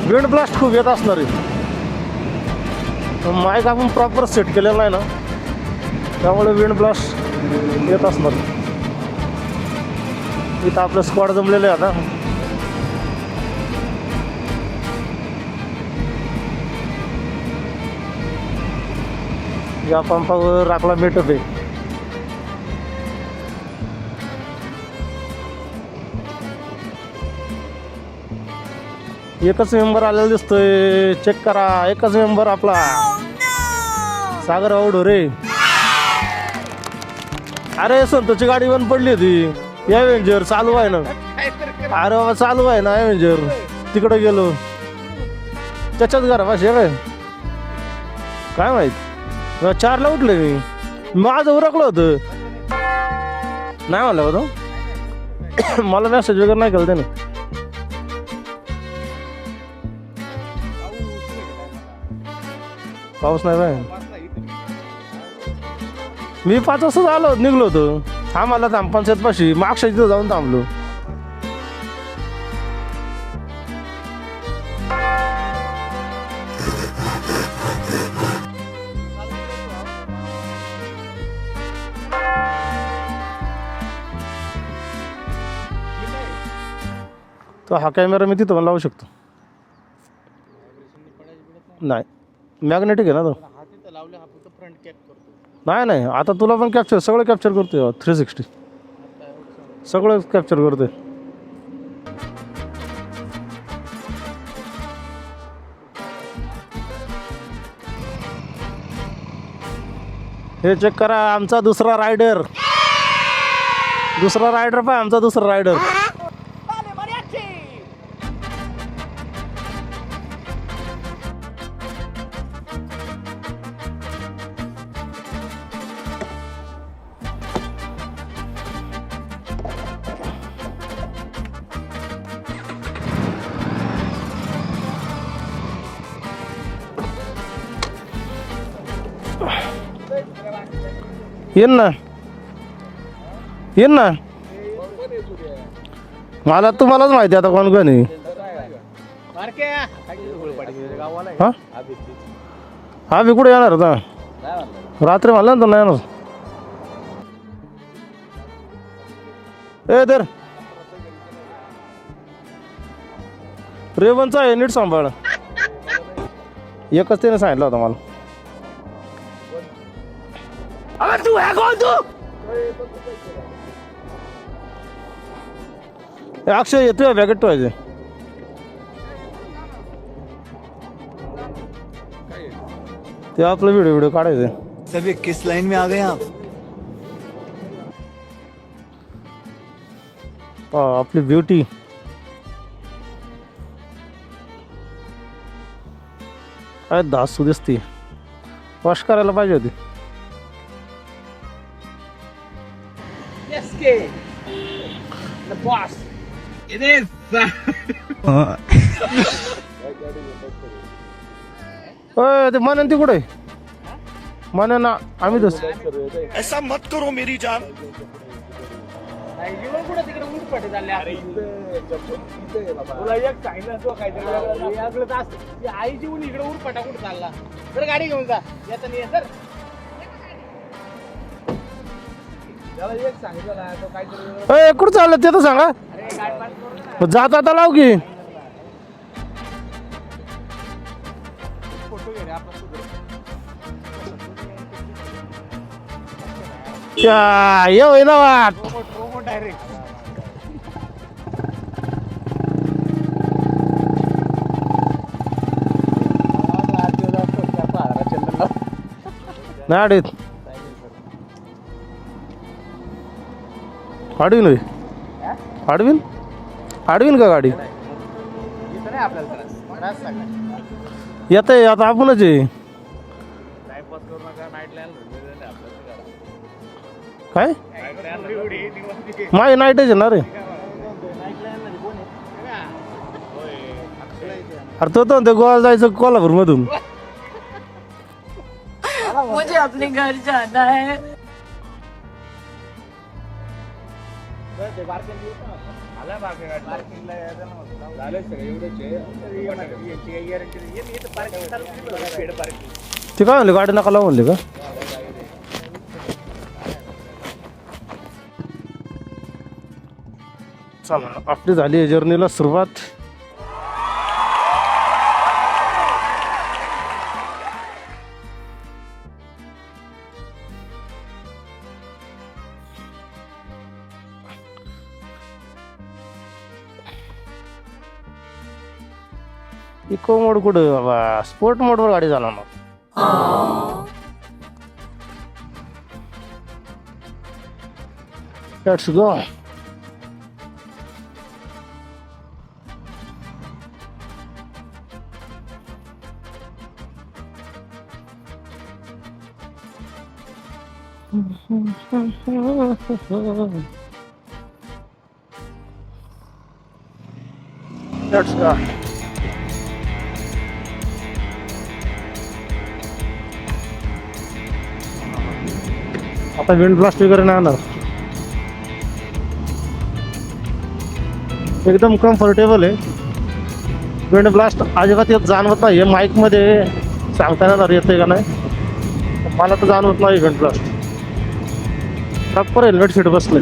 Wind blast खूप येत असणार आहे. माईक आपण प्रॉपर सेट केलेला नाही ना, त्यामुळे विंड ब्लास्ट येत असणार. इथं आपलं स्क्वॉड जमलेलं आहे आता. या पंपावर आपला मेटअप आहे. एकच मेंबर आलेला दिसतोय, चेक करा. एकच मेंबर आपला सागर आवडो रे. अरे संतोषची गाडी बंद पडली होती. एव्हेंजर चालू आहे ना. अरे बाबा चालू आहे ना एव्हेंजर. तिकडे गेलो त्याच्याच घरापाशी काय माहित. 4ला उठले मी. माझं उरकलं होतं नाही म्हणलं होतं. मला मेसेज वगैरे नाही केलं त्याने. पाऊस नाही बाय. मी 5 वाजता आलो निघलो होतो. आम्हाला थांब पंचायत पाशी मागच्या तिथं जाऊन थांबलो. तो हा कॅमेरा मी तिथं पण लावू शकतो. नाही मॅग्नेटिक आहे ना तो. नाही नाही आता तुला पण कॅप्चर सगळं कॅप्चर करतोय. 360 सगळं कॅप्चर करतोय. हे चेक करा आमचा दुसरा रायडर पाय. आमचा दुसरा रायडर. येन ना मला तुम्हालाच माहिती आता कोण कोण आहे. हा मी कुठे येणार होता रात्री म्हणलं ना तर नाही येणार. ए तर रेवनचा आहे नीट सांभाळ. एकच त्याने सांगितलं होतं मला. तू है कौन तू? अक्षय येतोय बॅगेट ठेवायचे. ते आपलं व्हिडिओ काढायचे. सभी किस लाइन में आ गए आप? आपली ब्युटी काय दासू दिसती. वॉश करायला पाहिजे होती. The boss. It is. ते म्हणून ती कुठे म्हणा ना आम्ही तस. ऐसा मत करो मेरी जान. कुठे तिकडे ऊट पटे चालले. तुला एक सांगितलं तो काहीतरी आई जीवन इकडे ऊट पटा कुठे चालला. तर गाडी घेऊन जा. येता नाही सर. एक सांगितलं ना तो काहीतरी. कुठं चाललं ते तर सांगा. जात आता लाव की. ये ना वाट डायरेक्ट. नाही अडीत अडवीन का गाडी. येत आहे आता आपणच आहे. काय माझी नाईटच आहे ना रे. अरे तो तर गोव्याला जायचं कोल्हापूर मधून. मुझे अपने घर जाना है. ते काय म्हणले गाडी नका लावून म्हणले का चला आपली झाली जर्नीला सुरुवात इको मोड कुठं बाबा स्पोर्ट मोडवर गाडी झाला ना लेट्स गो लेट्स गो आता विंड ब्लास्ट वगैरे नाही आणार एकदम कम्फर्टेबल आहे विंड ब्लास्ट अजिबात येत जाणवत नाही माईक मध्ये सांगता येणार येते का नाही मला तर जाणवत नाही wind blast proper helmet seat बसले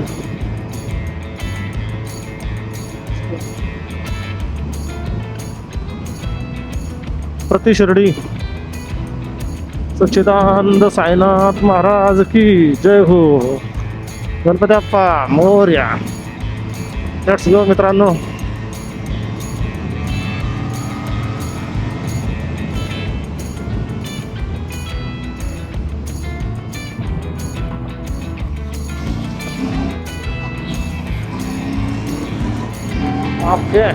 प्रति शिर्डी सच्चिदानंद साईनाथ महाराज की जय हो गणपती बाप्पा मोरया लेट्स गो मित्रांनो ओके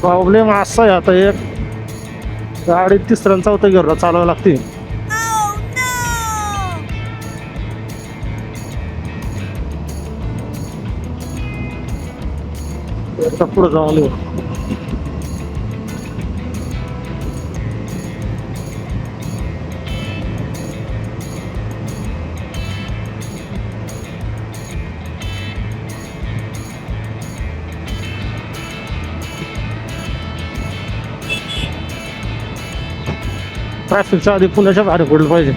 प्रॉब्लेम असा आहे आता एक गाडी तिसऱ्या चौथ्या गिअरला चालवावी लागते पुढे जाऊन येऊ ट्रॅफिकच्या आधी पुण्याच्या बाहेर पडलं पाहिजे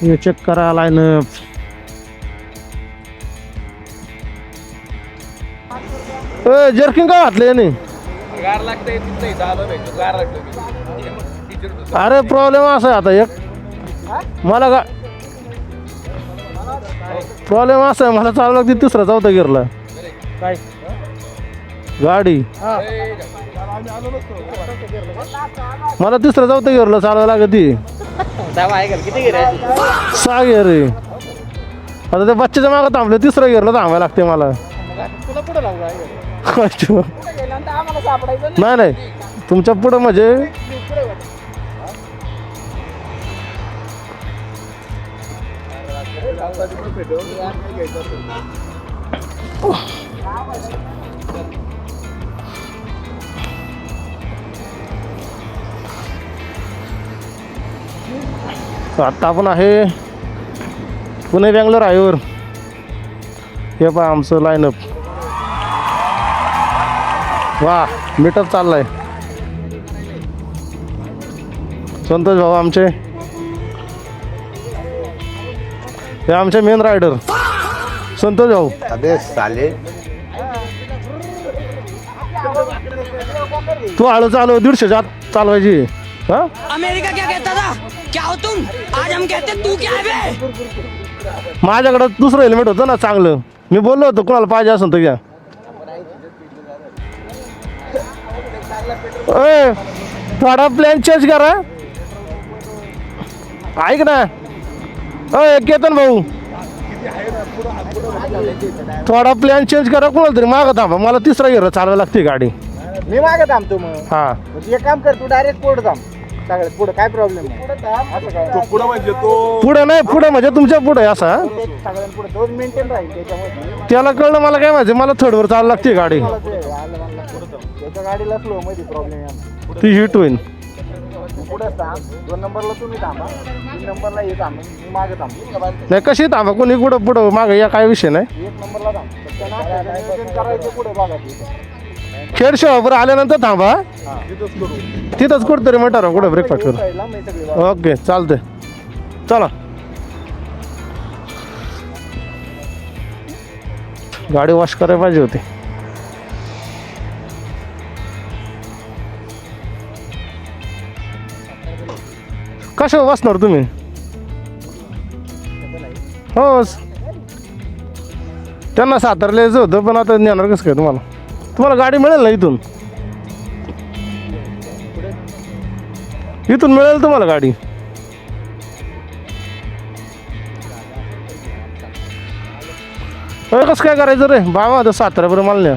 हे चेक करा लाईन जर्किंग का घातले नाही गार लागतंय तिथं झालं भेटतो गार लागतो अरे प्रॉब्लेम असा आहे आता एक मला का प्रॉब्लेम असा आहे मला चालू लागते तिसरा चौथा गिअरला काय गाडी मला तिसरा चौथा गिअरला चालवायला लागती किती गिरे 6 गिअर आहे आता त्या बच्च्याच्या मागं थांबले तिसरा गिअरला थांबायला लागते मला तुला पुढे लावू काय अच्छा. पुढे गेल्यानंतर आम्हाला सापडायचं नाही नाही तुमच्या पुढं म्हणजे नाही पुढे बघ. आता आपण आहे पुणे बँगलोर हायवेवर. हे पहा आमचं लाईनअप. वा मीटअप चाललाय. संतोष भाऊ आमचे, हे आमचे मेन रायडर संतोष भाऊ. अबे साले तू हळू चालव 150 आत चालवायची. हा अमेरिका क्या कहता था? क्या हो तुम? आज हम कहते तू क्या है बे? माझ्याकडं दुसरं हेल्मेट होतं ना चांगलं. मी बोललो होतो कोणाला पाहिजे असेल तर घ्या. ए, थोडा प्लॅन चेंज करा. ऐक ना केतन भाऊ, थोडा प्लॅन चेंज करा. कोणाला तरी मागं थांबा, मला तिसरा गिअर चालवायला लागते गाडी. मी मागे थांबतो मग. हा एक काम कर, तू डायरेक्ट पुढे थांब. सगळ्यात पुढे काय प्रॉब्लेम नाही. पुढे थांब. असं काय पुढे नाही, पुढे म्हणजे तुमच्या पुढे असा. सगळ्यात पुढे दोन मेंटेन राहील त्याच्यामध्ये. त्याला कळलं मला काय माहिती. मला थर्डवर चालायला लागते गाडी. त्याच्या गाडीला स्लो मध्ये प्रॉब्लेम आहे. ती हिट होईल. पुढे थांब. 2 नंबरला तुम्ही थांबा, 3 नंबरला हे थांब, मी मागे थांबतो. नाही कशी थांबा कोणी पुढं पुढं मागं या काय विषय नाही. 1 नंबरला थांब. फक्त ना त्याचं नियोजन करायचं पुढे बघा तिथे. खेड शॉपर आल्यानंतर थांबा. तिथंच कुठतरी म्हटलं कुठं ब्रेकफास्ट करू. साईडला मी सगळी ओके चालते. चला गाडी वॉश करायला पाहिजे होती. कशा बसणार तुम्ही? हो त्यांना सातारला यायचं होतं पण आता नेणार कसं काय तुम्हाला? तुम्हाला गाडी मिळेल ना इथून? इथून मिळेल तुम्हाला गाडी. कसं काय करायचं रे बाबा? आता साताऱ्यापर्यंत मला न्या.